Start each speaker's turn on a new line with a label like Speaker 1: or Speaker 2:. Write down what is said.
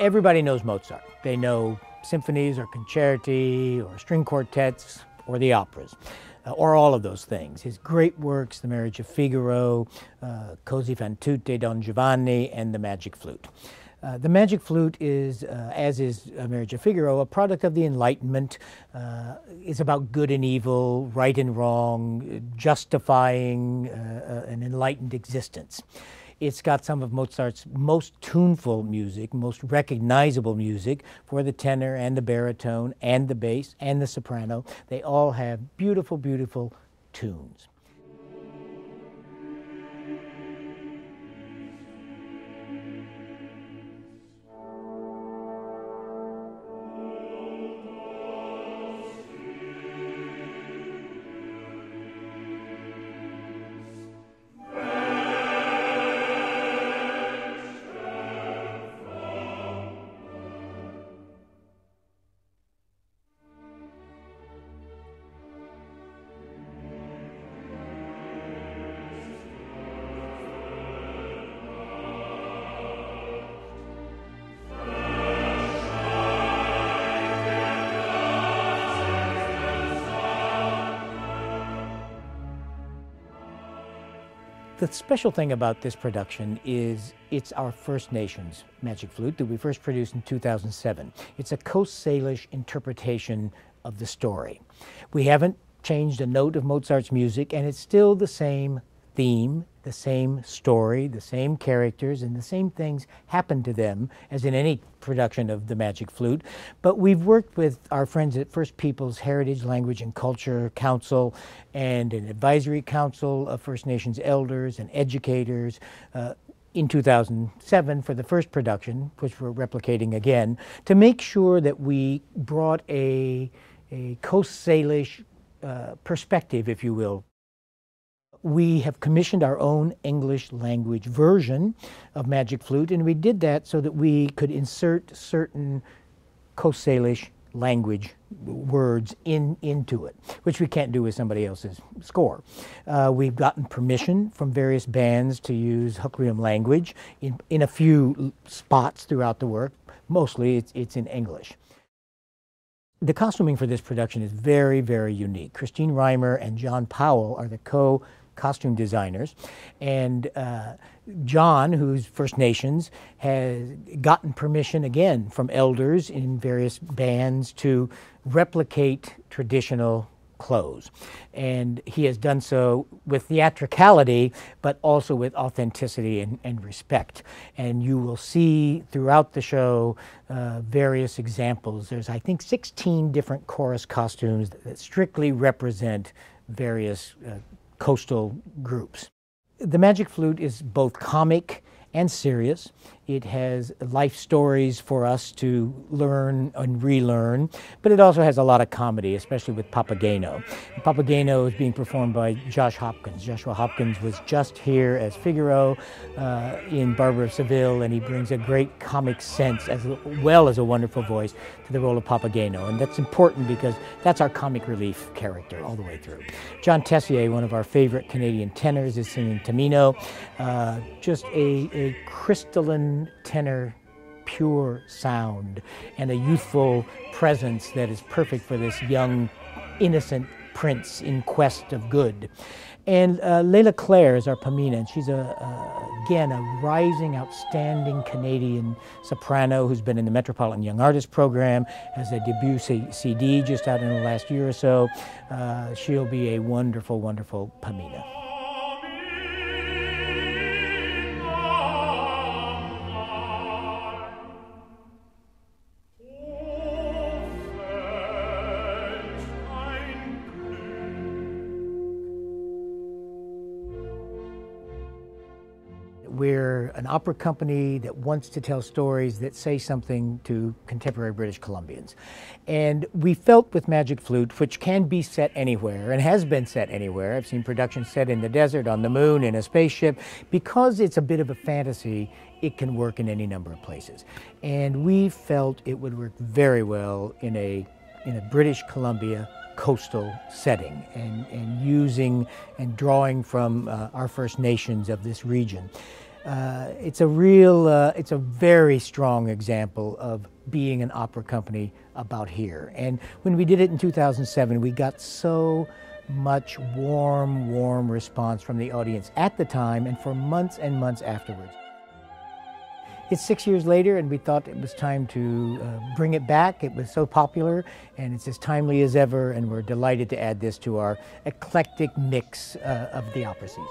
Speaker 1: Everybody knows Mozart. They know symphonies or concerti or string quartets or the operas, or all of those things. His great works, The Marriage of Figaro, Così fan tutte, Don Giovanni, and the Magic Flute. The Magic Flute is, as is Marriage of Figaro, a product of the Enlightenment. It's about good and evil, right and wrong, justifying an enlightened existence. It's got some of Mozart's most tuneful music, most recognizable music for the tenor and the baritone and the bass and the soprano. They all have beautiful, beautiful tunes. The special thing about this production is it's our First Nations Magic Flute that we first produced in 2007. It's a Coast Salish interpretation of the story. We haven't changed a note of Mozart's music, and it's still the same theme, the same story, the same characters, and the same things happen to them as in any production of the Magic Flute. But we've worked with our friends at First Peoples Heritage, Language and Culture Council and an advisory council of First Nations elders and educators in 2007 for the first production, which we're replicating again, to make sure that we brought a Coast Salish perspective, if you will. We have commissioned our own English language version of Magic Flute, and we did that so that we could insert certain Coast Salish language words into it, which we can't do with somebody else's score. We've gotten permission from various bands to use Hukrium language in a few spots throughout the work. Mostly it's in English. The costuming for this production is very, very unique. Christine Reimer and John Powell are the costume designers, and John, who's First Nations, has gotten permission again from elders in various bands to replicate traditional clothes, and he has done so with theatricality but also with authenticity and respect. And you will see throughout the show various examples. There's, I think, 16 different chorus costumes that strictly represent various coastal groups. The Magic Flute is both comic and serious. It has life stories for us to learn and relearn, but it also has a lot of comedy, especially with Papageno. Papageno is being performed by Josh Hopkins. Joshua Hopkins was just here as Figaro in Barber of Seville, and he brings a great comic sense as well as a wonderful voice to the role of Papageno, and that's important because that's our comic relief character all the way through. John Tessier, one of our favorite Canadian tenors, is singing Tamino, just a crystalline tenor, pure sound, and a youthful presence that is perfect for this young, innocent prince in quest of good. And Leila Claire is our Pamina, and she's again a rising, outstanding Canadian soprano who's been in the Metropolitan Young Artist Program, has a debut CD just out in the last year or so. She'll be a wonderful, wonderful Pamina. We're an opera company that wants to tell stories that say something to contemporary British Columbians. And we felt with Magic Flute, which can be set anywhere and has been set anywhere. I've seen productions set in the desert, on the moon, in a spaceship. Because it's a bit of a fantasy, it can work in any number of places. And we felt it would work very well in a British Columbia coastal setting, and using and drawing from our First Nations of this region. It's a very strong example of being an opera company about here. And when we did it in 2007, we got so much warm response from the audience at the time and for months and months afterwards. It's 6 years later, and we thought it was time to bring it back. It was so popular, and it's as timely as ever, and we're delighted to add this to our eclectic mix of the opera season.